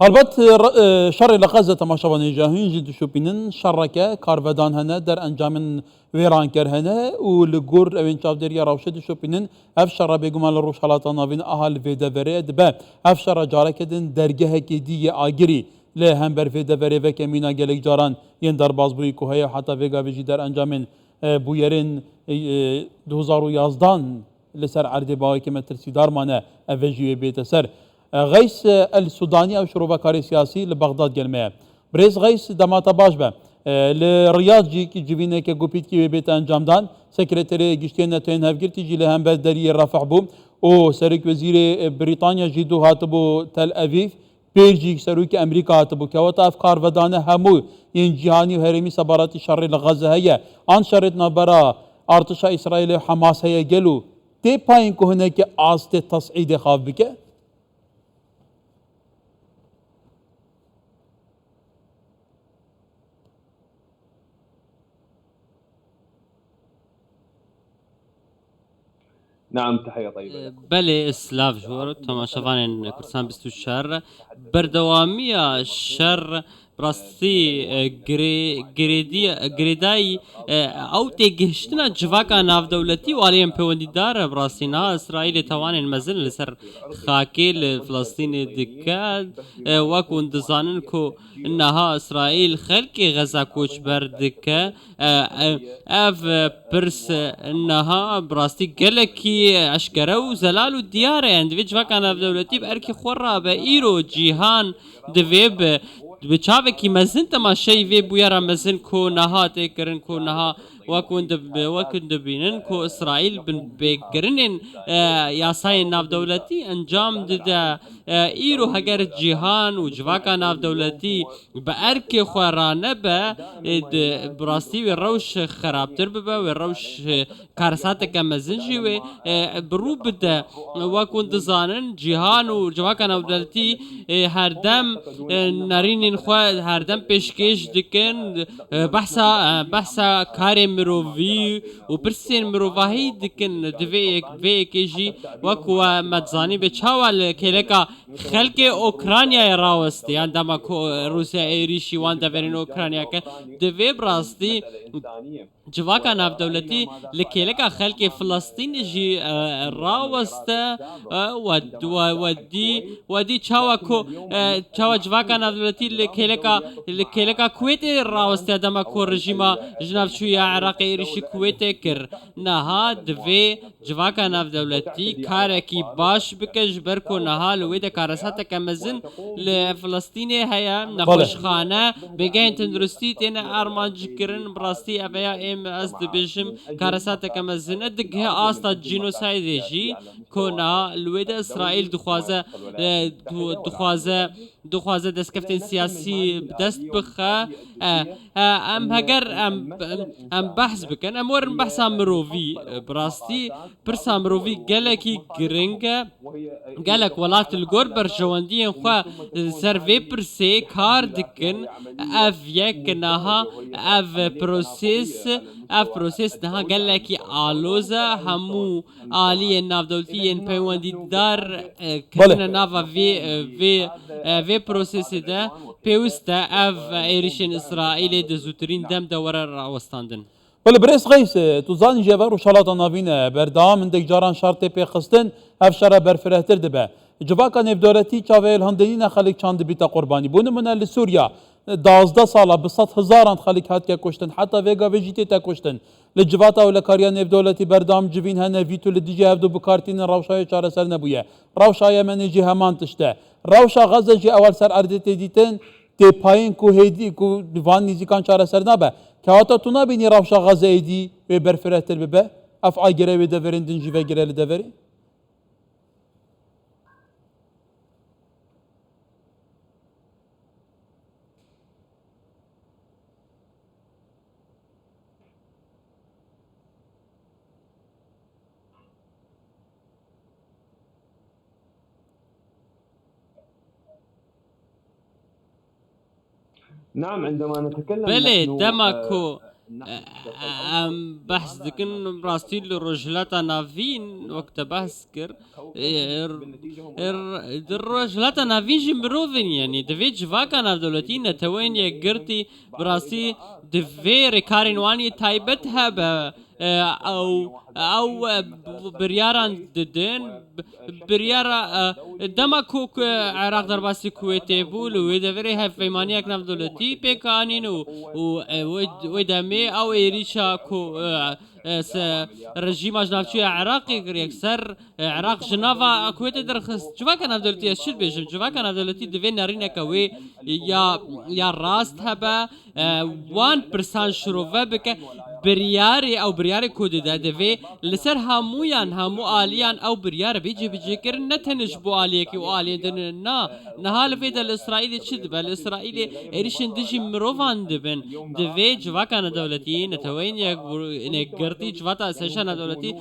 هەڵبەت شەڕی لە غەزە تەماشاوانێژە هینجی دوشوپینن شەڕەکە کارڤەدان هەنە دەرئەنجامن وێرانکەر هەنە و لە گۆر ئەوێن چاودێریە ڕەوشە دوشوپینن ئەف شەڕە بێگومان لە ڕۆژهەڵاتە ناوین ئاها لە vێدەڤەرەیە دبە ئەف شەڕە جارەکەدن دەرگەهێکی دیە ئاگری لێ هەمبەر vێدەڤەرێڤەکە مینا gelek caran yên derbasbûyî ku heye heta vêgavê jî derεencamên bûyerên 2011 li ser erdê bawekî me tirsidar mane ev jî wê bête ser. غیس السودانی او شروع سیاسی لبغداد گلمه برز غیس دماتا باش به لریاض جی کی جوینه که گوپیت کی بیت انجام دان سکرتری گشتین نتوین هفگرتی جی لهم بدری رفع بو او سرک وزیر بریتانیا جی دو هاتبو تل اویف پیرجی سروک امریکا هاتبو که وقت افکار ودانه همو این جهانی و هرمی سبارتی شر لغزه هیا آن شرط نبرا ارتش اسرائیل و حماس هیا گلو تی پایین که هنه که آست تصعید خواب بکه نعم تحية طيبة لكم. بله اسلاف جور تماشاوان کردستان 24 بردوامی شر براستی گریدای او تگهشتنا جواکا ناف دولتی والیم پیوندیدار براستینا اسرائیل توانین مزن لسر خاکیل فلسطین دکاد وکو اندزانن کو انها اسرائیل خلق غزا کوچ بردکه اف برس انها براستی گلکی اشکره و زلال و دیاره اند ویج وکا ناف دولتی بارکی خورا به ایرو جیهان دویب بچاوکی مزن تماشای وی بویرا مزن کو نها تکرن کو نها وکند بینن کو اسرائیل بن بگرنن یاسای ناف دولتی انجام داده ایرو هگر جهان و جواکا ناف دولتی به ارک خورانه به براستی و روش خرابتر ببه و روش کارسات که مزن جیوه برو بده وکند زانن جهان و جواکا ناف دولتی هر دم نارینین خواه هر دم پیشکش دکن بحثا کار مروی و پرسین مروایی دکن دوی که جی وکو مدزانی به چاوال کلکا خلق اوکرانیا راوستی یعنی دما روسیا ایریشی وان دورین اوکرانیا که دوی براستی جواکا ناف دولتی لکلکا خلق فلسطین جی راوسته ودی چاوا جواکا ناف دولتی لکلکا کویت راوسته دما کو رژیما جناب شوی عراق ایریشی کویت کر نها دوی جواکا ناف دولتی کارکی باش بکش برکو نها لویده کارسات کمزن لفلسطین هیا نخوشخانه بگین تندرستی تین ارمانج کرن براستی اویا ام از دبیشم کارسات کمزن دگه آستا جینوساید جی کنا لویده اسرائیل دخوازه دستکفتن سیاسی دست بخه ام هگر ام بحث بکن ام ورن بحث مروفی براستی پرس مروفی گلکی گرنگه گلک ولات الگور برجواندی خواه سر وی پرسه کار دکن اف یک نها اف پروسیس نها گلکی آلوزه همو آلی ناف دولتی پیوندی دار کنه ناف وی پروسیس ده پیوسته اف ایریشن اسرائیل ده زوترین دم دوره راوستاندن ولی برس غیس تو زانی جوار و شالات ناوینه بردام اندک جاران شرط پی خستن اف شر برفرهتر دبه جواکا نفدارتی چاویل هندینی خلق چاند بیتا قربانی بونه من لسوریا 12 ساله ب 100,000 خلق هات که کشتن حتی ویگا ویجیتی تا کشتن لجواتا و لکاریا نفدولتی بردام جوین هنه ویتو لدیجی هفدو بکارتین روشای چاره سر نبویه روشای من جی همان تشته روشا غزه جی اول سر اردتی دیتن تی پایین کو هیدی کو وان نیزیکان چاره سر نبه که حتی تو نبینی روشا غزه ایدی و برفرهتر ببه افعا گره و دورین دنجی و گره لدوری نعم عندما نتكلم بله نحن دماکو ام بحث دكن براستي الرجلات نافين وقت بحث كر الرجلات نافين جمروفين يعني دفيج فاكا ناف دولتي نتوين يقرتي براستي دفي ريكارين واني تايبتها او برياران ددن بريارا دما كوك عراق درباسي كويتي بول ويدفري هفيمانياك ناف دولتي بيكانين ودمي او ايريشا كو رژیم اجنبی عراقی گریک سر عراق جنوا کویت درخست جوا کنه دولتی اشل بیشم جوا کنه دولتی دوی نرینه کوی یا راست هبه 1% شروع بکه برياري او برياري كود ده دوي لسر همويان همو آليان او بريار بيجي كر نتنش بو آليكي و آليان دن نهال فيدا الإسرائيلي تشد با الإسرائيلي إريشن دجي مروفان دبن دوي جواكان دولتي نتوين نقرتي جواتا اساشان دولتي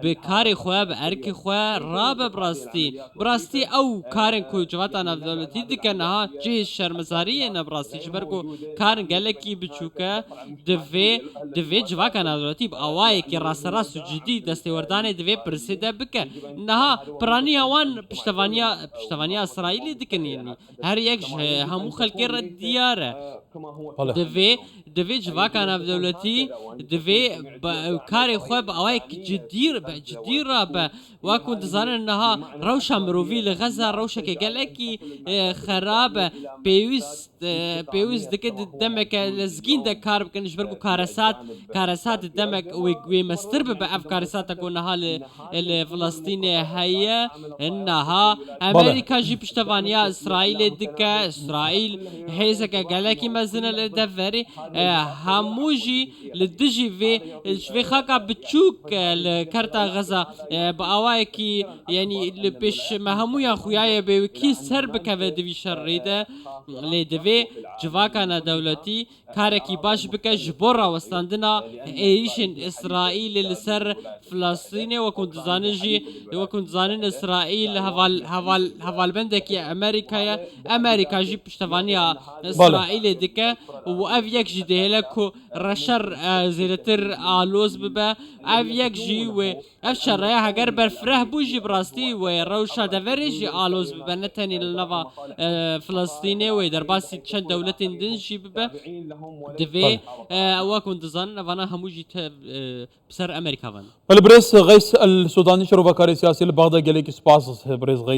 بكاري خواه بأركي خواه راب براستي او كارن كو جواتا دولتي دكا نها جه الشرمزاري نبراستي جبركو كارن گلكي بچوكا دوی جواکا نادولتی بآوائي که راست جدی دستوردان دوی پرسیده بکه نها پرانی اوان پشتوانیا اسرائیلی دکن یعنی هر یک همو خلقی رد دیاره دوی جواکا نادولتی دوی کاری خواه بآوائي که جدی را با واکو دزانن نها روشا مروفی لغزه روشا که گلکی خراب پیوست دکه دمک لزگین ده کار بکنش برگو كارسات دمك ومستر بأف كارسات تكون نها لفلسطين هي انها امريكا جي بشتفانيا اسرائيل دكا اسرائيل هيزك قالكي مزنا لدفري هموجي لدجي في خاكا بتشوك الكارتا غزة بأوايكي يعني لبش مهمو يا خويا بكي سربك في شريده لدفي جواكا دولتي كاركي باش بك جبورا وستاندنا ايشن اسرائيل لسر فلسطين وكنت زانن اسرائيل هوال بندك يا امريكا جي بشتفانيا اسرائيل دكا واف يك جي دهلكو رشر زيرتر آلوز ببا اف يك جي و افشر رياها قربر فرح بوجي براستي وروشا دفري جي آلوز ببا نتاني لنفا فلسطيني ودرباسي تشن دولتين دنجي ببا دفي واكون دزان فانا هموجي بسر امريكا فان البريس غيس السوداني شروع بكاري سياسي البغداد قال لك سباس بريس غيس